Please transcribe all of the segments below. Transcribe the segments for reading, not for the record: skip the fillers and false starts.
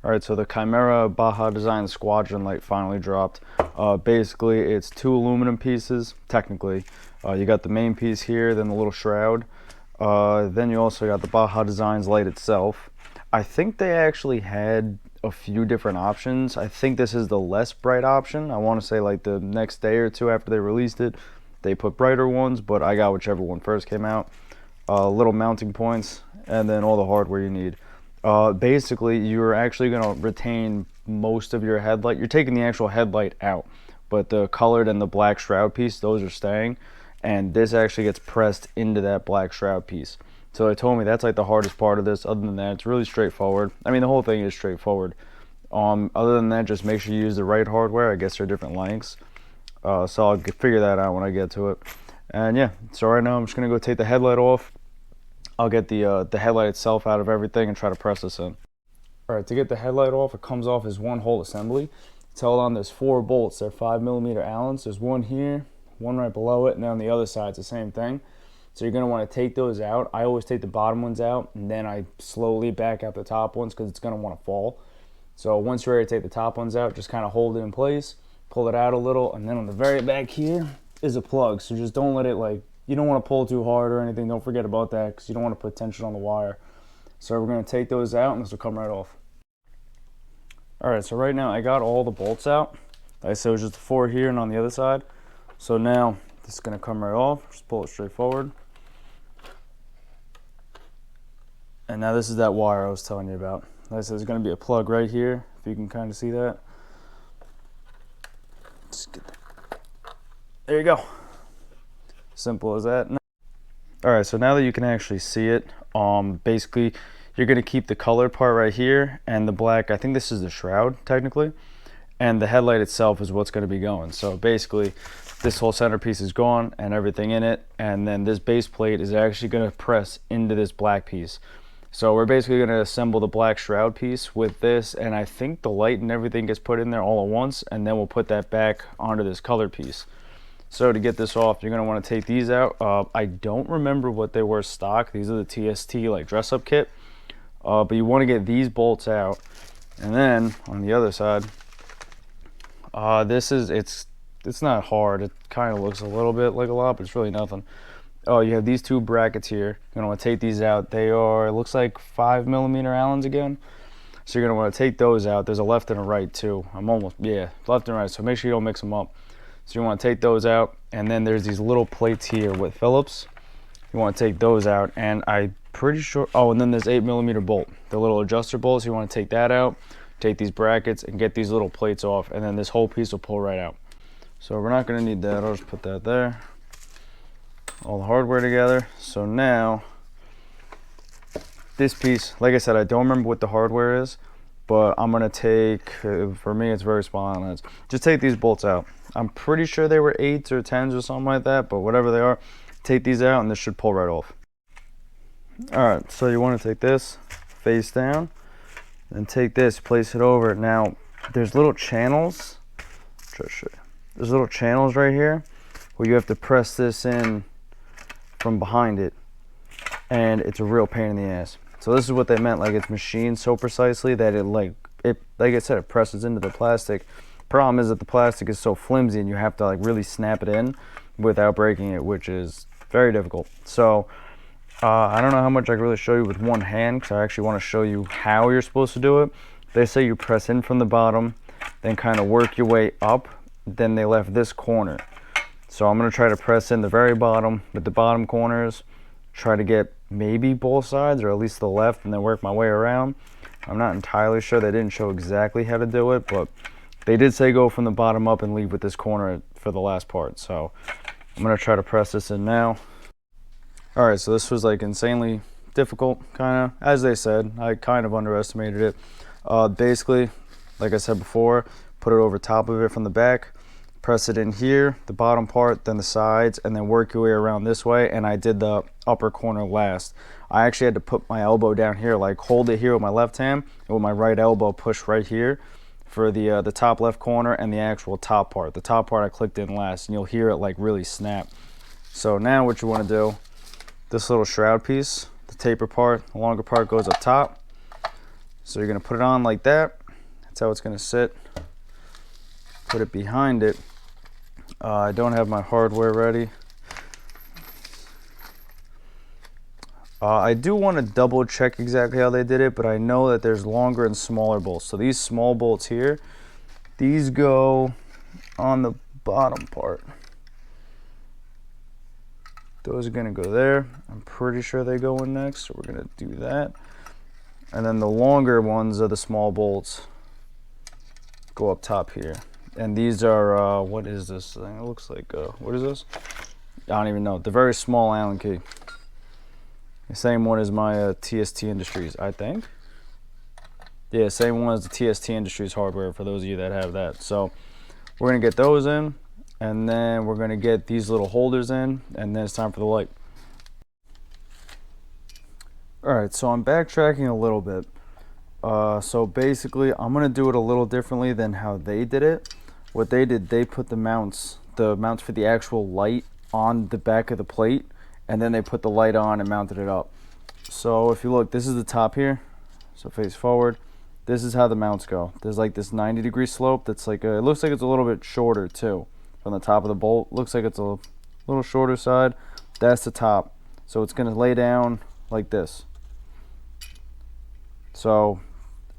All right, so the Chimera Baja design squadron light finally dropped. Basically, it's 2 aluminum pieces, technically. You got the main piece here, then the little shroud. Then you also got the Baja Designs light itself. I think they actually had a few different options. I think this is the less bright option. I want to say like the next day or two after they released it, they put brighter ones, but I got whichever one first came out. Little mounting points, and then all the hardware you need. Basically, you're actually going to retain most of your headlight. You're taking the actual headlight out, but the colored and the black shroud piece, those are staying, and this actually gets pressed into that black shroud piece. So they told me that's like the hardest part of this. Other than that, it's really straightforward. I mean, the whole thing is straightforward. Other than that, just make sure you use the right hardware. I guess they're different lengths, so I'll figure that out when I get to it. And yeah, so right now I'm just gonna go take the headlight off. I'll get the headlight itself out of everything and try to press this in. All right, to get the headlight off, it comes off as one whole assembly. It's held on, there's 4 bolts. They're 5mm Allens. There's one here, one right below it, and then on the other side it's the same thing. So you're gonna wanna take those out. I always take the bottom ones out, and then I slowly back out the top ones because it's gonna wanna fall. So once you're ready to take the top ones out, just kind of hold it in place, pull it out a little, and then on the very back here is a plug. So just don't let it you don't want to pull too hard or anything. Don't forget about that because you don't want to put tension on the wire. So we're going to take those out and this will come right off. Alright, so right now I got all the bolts out. Like I said, it was just the 4 here and on the other side. So now this is going to come right off. Just pull it straight forward. And now this is that wire I was telling you about. Like I said, there's going to be a plug right here, if you can kind of see that. Just get that. There you go. Simple as that. All right, so now that you can actually see it, basically you're going to keep the colored part right here and the black. I think this is the shroud technically, and the headlight itself is what's going to be going. So basically this whole centerpiece is gone and everything in it, and then this base plate is actually going to press into this black piece. So we're basically going to assemble the black shroud piece with this, and I think the light and everything gets put in there all at once, and then we'll put that back onto this colored piece. So to get this off, you're going to want to take these out. I don't remember what they were stock. These are the TST like dress up kit. But you want to get these bolts out. And then on the other side, it's not hard. It kind of looks a little bit like a lot, but it's really nothing. Oh, you have these 2 brackets here. You're going to want to take these out. They are, it looks like 5mm Allens again. So you're going to want to take those out. There's a left and a right too. Left and right. So make sure you don't mix them up. So you want to take those out, and then there's these little plates here with Phillips. You want to take those out, and I'm pretty sure, oh, and then there's 8mm bolt, the little adjuster bolts. You want to take that out, take these brackets, and get these little plates off, and then this whole piece will pull right out. So we're not going to need that. I'll just put that there. All the hardware together. So now, this piece, like I said, I don't remember what the hardware is, but I'm going to take, for me it's very small on it. Just take these bolts out. I'm pretty sure they were 8s or 10s or something like that, but whatever they are, take these out and this should pull right off. Alright, so you want to take this face down, and take this, place it over. Now, there's little channels. Try to show you. There's little channels right here where you have to press this in from behind it, and it's a real pain in the ass. So this is what they meant, like it's machined so precisely that it like I said, it presses into the plastic. Problem is that the plastic is so flimsy and you have to like really snap it in without breaking it, which is very difficult. So I don't know how much I can really show you with one hand, because I actually want to show you how you're supposed to do it. They say you press in from the bottom, then kind of work your way up. Then they left this corner. So I'm going to try to press in the very bottom with the bottom corners, try to get maybe both sides or at least the left, and then work my way around. I'm not entirely sure. They didn't show exactly how to do it, but they did say go from the bottom up and leave with this corner for the last part. So I'm going to try to press this in now. All right, so this was like insanely difficult, kind of. As they said, I kind of underestimated it. Basically, like I said before, put it over top of it from the back, press it in here, the bottom part, then the sides, and then work your way around this way. And I did the upper corner last. I actually had to put my elbow down here, like hold it here with my left hand, and with my right elbow push right here for the top left corner and the actual top part. The top part I clicked in last, and you'll hear it like really snap. So now what you want to do, this little shroud piece, the taper part, the longer part goes up top. So you're going to put it on like that. That's how it's going to sit. Put it behind it. I don't have my hardware ready. I do want to double check exactly how they did it, but I know that there's longer and smaller bolts. So these small bolts here, these go on the bottom part. Those are going to go there. I'm pretty sure they go in next, so we're going to do that. And then the longer ones are the small bolts, go up top here. And these are, what is this thing? It looks like, what is this? I don't even know. The very small Allen key. The same one as my TST Industries, I think. Yeah, same one as the TST Industries hardware for those of you that have that. So we're going to get those in, and then we're going to get these little holders in, and then it's time for the light. Alright, so I'm backtracking a little bit. So basically, I'm going to do it a little differently than how they did it. What they did, they put the mounts for the actual light on the back of the plate, and then they put the light on and mounted it up. So if you look, this is the top here, so face forward. This is how the mounts go. There's like this 90-degree slope that's like it looks like it's a little bit shorter too from the top of the bolt. Looks like it's a little shorter side. That's the top. So it's going to lay down like this. So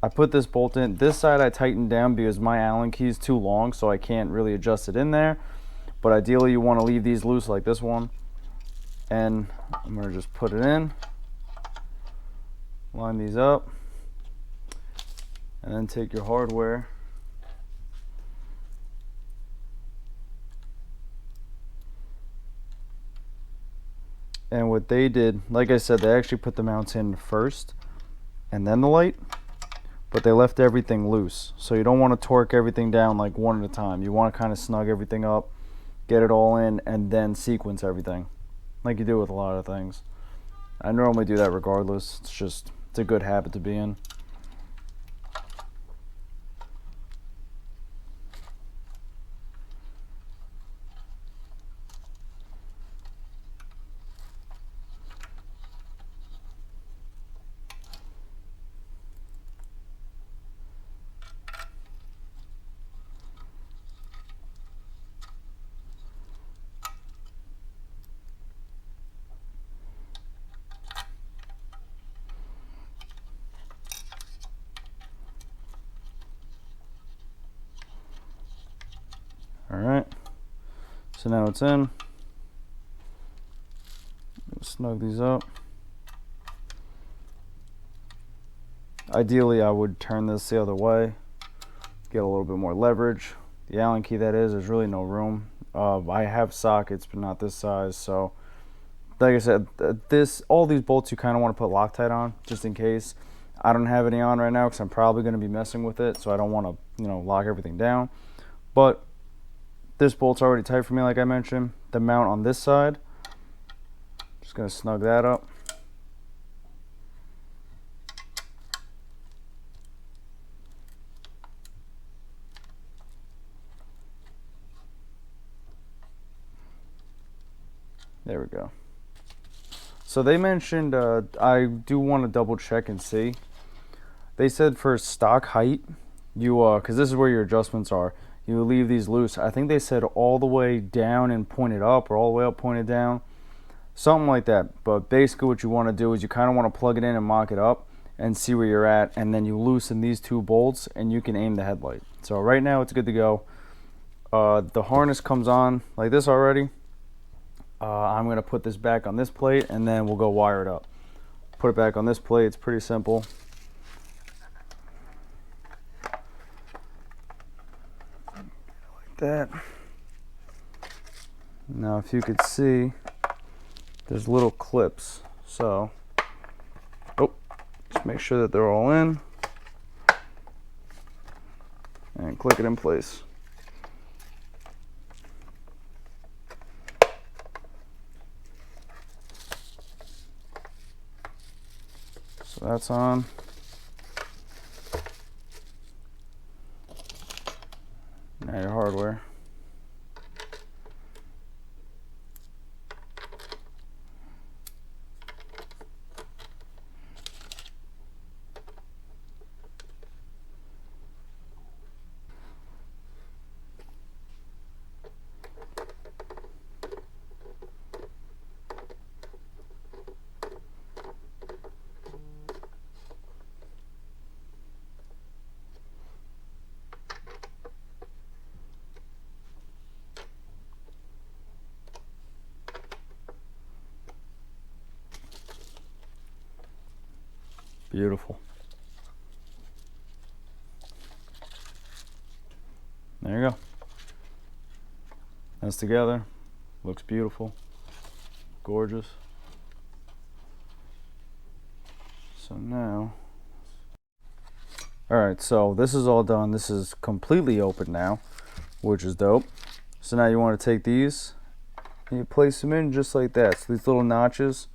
I put this bolt in. This side I tightened down because my Allen key is too long, so I can't really adjust it in there. But ideally you want to leave these loose like this one. And I'm going to just put it in, line these up, and then take your hardware and what they did, like I said, they actually put the mounts in first and then the light, but they left everything loose. So you don't want to torque everything down like one at a time. You want to kind of snug everything up, get it all in, and then sequence everything like you do with a lot of things. I normally do that regardless. It's a good habit to be in. Alright, so now it's in. Snug these up. Ideally I would turn this the other way, get a little bit more leverage. The Allen key, that is, there's really no room. I have sockets but not this size, so like I said, all these bolts you kind of want to put Loctite on just in case. I don't have any on right now because I'm probably going to be messing with it, so I don't want to lock everything down. But this bolt's already tight for me, like I mentioned. The mount on this side, just going to snug that up. There we go. So they mentioned, I do want to double check and see. They said for stock height, because this is where your adjustments are, you leave these loose. I think they said all the way down and pointed up, or all the way up pointed down, something like that. But basically what you want to do is you kind of want to plug it in and mock it up and see where you're at, and then you loosen these two bolts and you can aim the headlight. So right now it's good to go. The harness comes on like this already. I'm going to put this back on this plate and then we'll go wire it up. Put it back on this plate. It's pretty simple. Like that. Now if you could see, there's little clips. So, just make sure that they're all in and click it in place. So that's on. Now your hardware. Beautiful. There you go. That's together. Looks beautiful. Gorgeous. So now, alright, so this is all done. This is completely open now, which is dope. So now you want to take these and you place them in just like that. So these little notches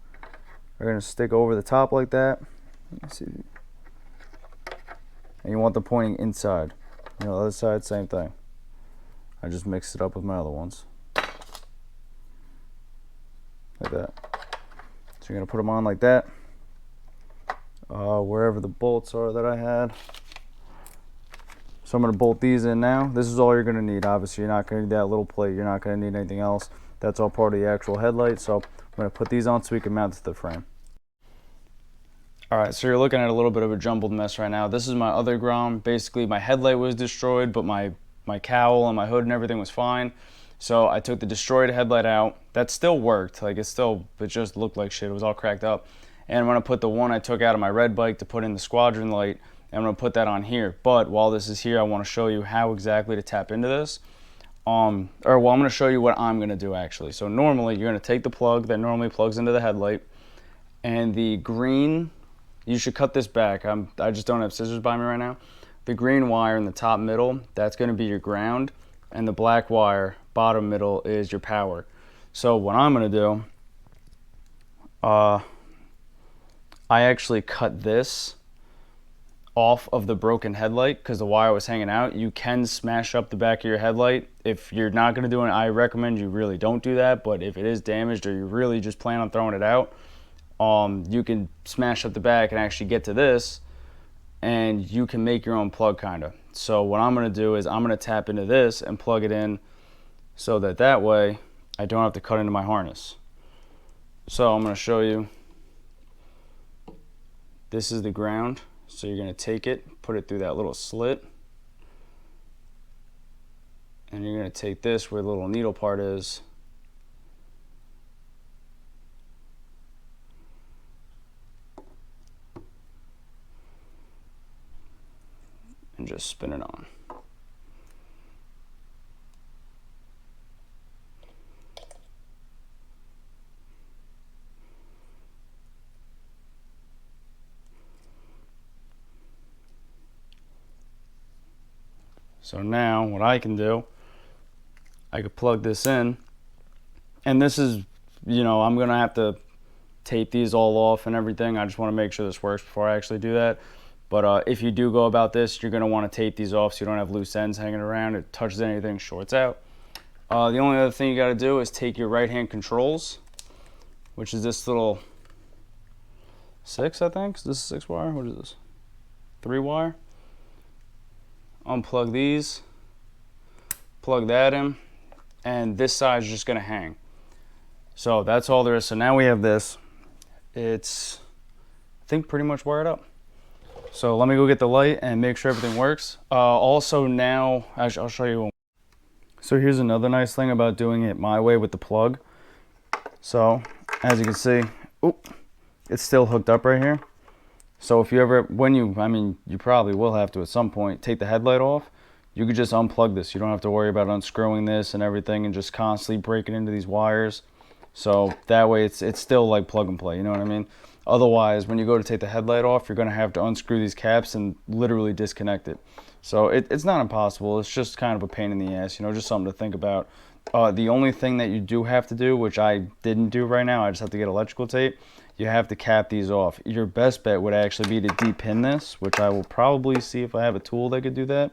are going to stick over the top like that. Let me see. And you want them pointing inside. You know, the other side, same thing. I just mixed it up with my other ones. Like that. So you're going to put them on like that. Wherever the bolts are that I had. So I'm going to bolt these in now. This is all you're going to need. Obviously, you're not going to need that little plate. You're not going to need anything else. That's all part of the actual headlight. So I'm going to put these on so we can mount it to the frame. Alright, so you're looking at a little bit of a jumbled mess right now. This is my other Grom. Basically, my headlight was destroyed, but my cowl and my hood and everything was fine. So I took the destroyed headlight out. That still worked. Like, it just looked like shit. It was all cracked up. And I'm going to put the one I took out of my red bike to put in the squadron light. And I'm going to put that on here. But while this is here, I want to show you how exactly to tap into this. I'm going to show you what I'm going to do actually. So normally, you're going to take the plug that normally plugs into the headlight. And the green, you should cut this back. I just don't have scissors by me right now. The green wire in the top middle, that's going to be your ground. And the black wire, bottom middle, is your power. So what I'm going to do, I actually cut this off of the broken headlight because the wire was hanging out. You can smash up the back of your headlight. If you're not going to do it, I recommend you really don't do that. But if it is damaged or you really just plan on throwing it out, you can smash up the back and actually get to this, and you can make your own plug kind of. So what I'm going to do is I'm going to tap into this and plug it in so that way I don't have to cut into my harness. So I'm going to show you. This is the ground. So you're going to take it, put it through that little slit. And you're going to take this where the little needle part is. And just spin it on. So now what I can do, I could plug this in, and this is, you know, I'm gonna have to tape these all off and everything. I just want to make sure this works before I actually do that. But if you do go about this, you're gonna want to tape these off so you don't have loose ends hanging around. It touches anything, shorts out. The only other thing you got to do is take your right hand controls, which is this little 6, I think. Is this 6 wire? What is this? 3 wire. Unplug these, plug that in, and this side is just going to hang. So that's all there is. So now we have this. It's, I think, pretty much wired up. So let me go get the light and make sure everything works. Also now, actually, I'll show you. So here's another nice thing about doing it my way with the plug. So as you can see, it's still hooked up right here. So if you ever, you probably will have to at some point take the headlight off, you could just unplug this. You don't have to worry about unscrewing this and everything and just constantly breaking into these wires. So that way it's still like plug and play, you know what I mean? Otherwise, when you go to take the headlight off, you're going to have to unscrew these caps and literally disconnect it. So it's not impossible. It's just kind of a pain in the ass, you know, just something to think about. The only thing that you do have to do, which I didn't do right now, I just have to get electrical tape. You have to cap these off. Your best bet would actually be to de-pin this, which I will probably see if I have a tool that could do that,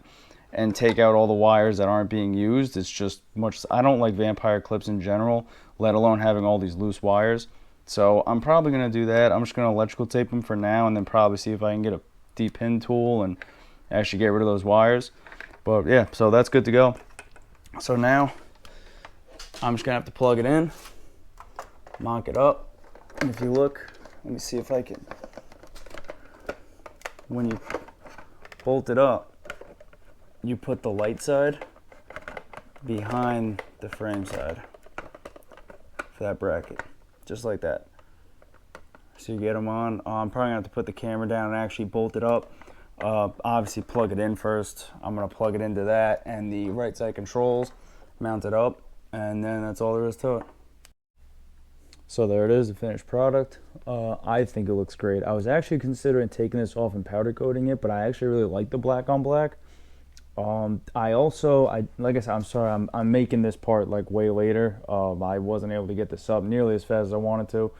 and take out all the wires that aren't being used. It's just much, I don't like vampire clips in general, let alone having all these loose wires. So I'm probably going to do that. I'm just going to electrical tape them for now and then probably see if I can get a de-pin tool and actually get rid of those wires. But yeah, so that's good to go. So now I'm just going to have to plug it in, mock it up. And if you look, let me see if I can, when you bolt it up, you put the light side behind the frame side for that bracket, just like that. So you get them on. I'm probably gonna have to put the camera down and actually bolt it up. Obviously plug it in first. I'm gonna plug it into that and the right side controls, mount it up, and then that's all there is to it. So there it is, the finished product. I think it looks great. I was actually considering taking this off and powder coating it, but I actually really like the black on black. I like I said, I'm sorry, I'm making this part like way later. I wasn't able to get this up nearly as fast as I wanted to.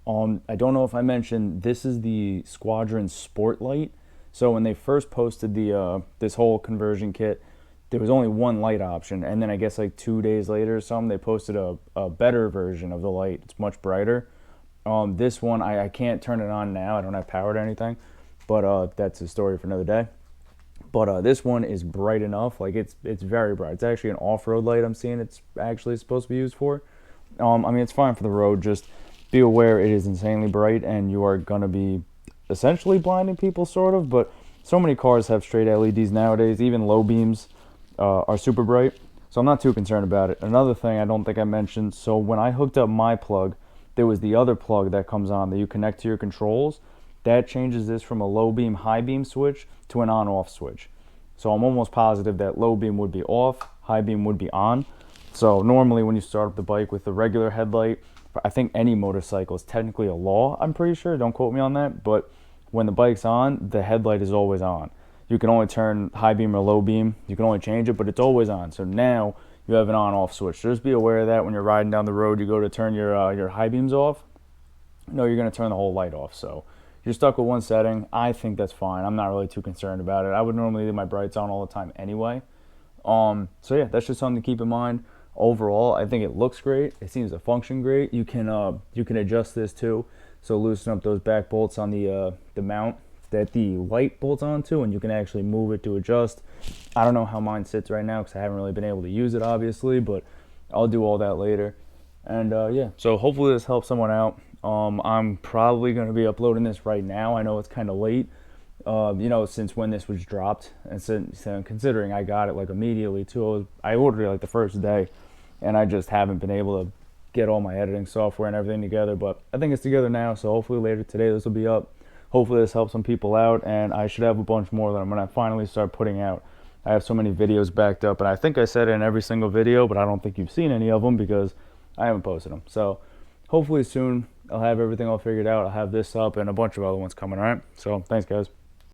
I don't know if I mentioned, this is the Squadron Sport Light. So when they first posted the this whole conversion kit, there was only one light option, and then I guess like 2 days later or something, they posted a better version of the light. It's much brighter. This one, I can't turn it on now. I don't have power or anything, but that's a story for another day. But this one is bright enough. Like it's very bright. It's actually an off-road light I'm seeing it's actually supposed to be used for. I mean, it's fine for the road. Just be aware it is insanely bright, and you are going to be essentially blinding people, sort of. But so many cars have straight LEDs nowadays. Even low beams are super bright, so I'm not too concerned about it. Another thing I don't think I mentioned, so when I hooked up my plug, there was the other plug that comes on that you connect to your controls. That changes this from a low beam, high beam switch to an on-off switch. So I'm almost positive that low beam would be off, high beam would be on. So normally when you start up the bike with the regular headlight, I think any motorcycle is technically a law, I'm pretty sure, don't quote me on that, but when the bike's on, the headlight is always on. You can only turn high beam or low beam. You can only change it, but it's always on. So now you have an on-off switch. So just be aware of that when you're riding down the road. You go to turn your high beams off. No, you're going to turn the whole light off. So you're stuck with one setting. I think that's fine. I'm not really too concerned about it. I would normally leave my brights on all the time anyway. So yeah, that's just something to keep in mind. Overall, I think it looks great. It seems to function great. You can adjust this too. So loosen up those back bolts on the mount that the light bolts onto, and you can actually move it to adjust. I don't know how mine sits right now because I haven't really been able to use it, obviously, but I'll do all that later. And yeah, so hopefully this helps someone out. I'm probably going to be uploading this right now. I know it's kind of late, you know, since when this was dropped, and since considering I got it like immediately too. I ordered it like the first day, and I just haven't been able to get all my editing software and everything together, but I think it's together now, so hopefully later today this will be up. Hopefully this helps some people out, and I should have a bunch more that I'm going to finally start putting out. I have so many videos backed up, and I think I said it in every single video, but I don't think you've seen any of them because I haven't posted them. So hopefully soon I'll have everything all figured out. I'll have this up and a bunch of other ones coming, all right? So thanks, guys.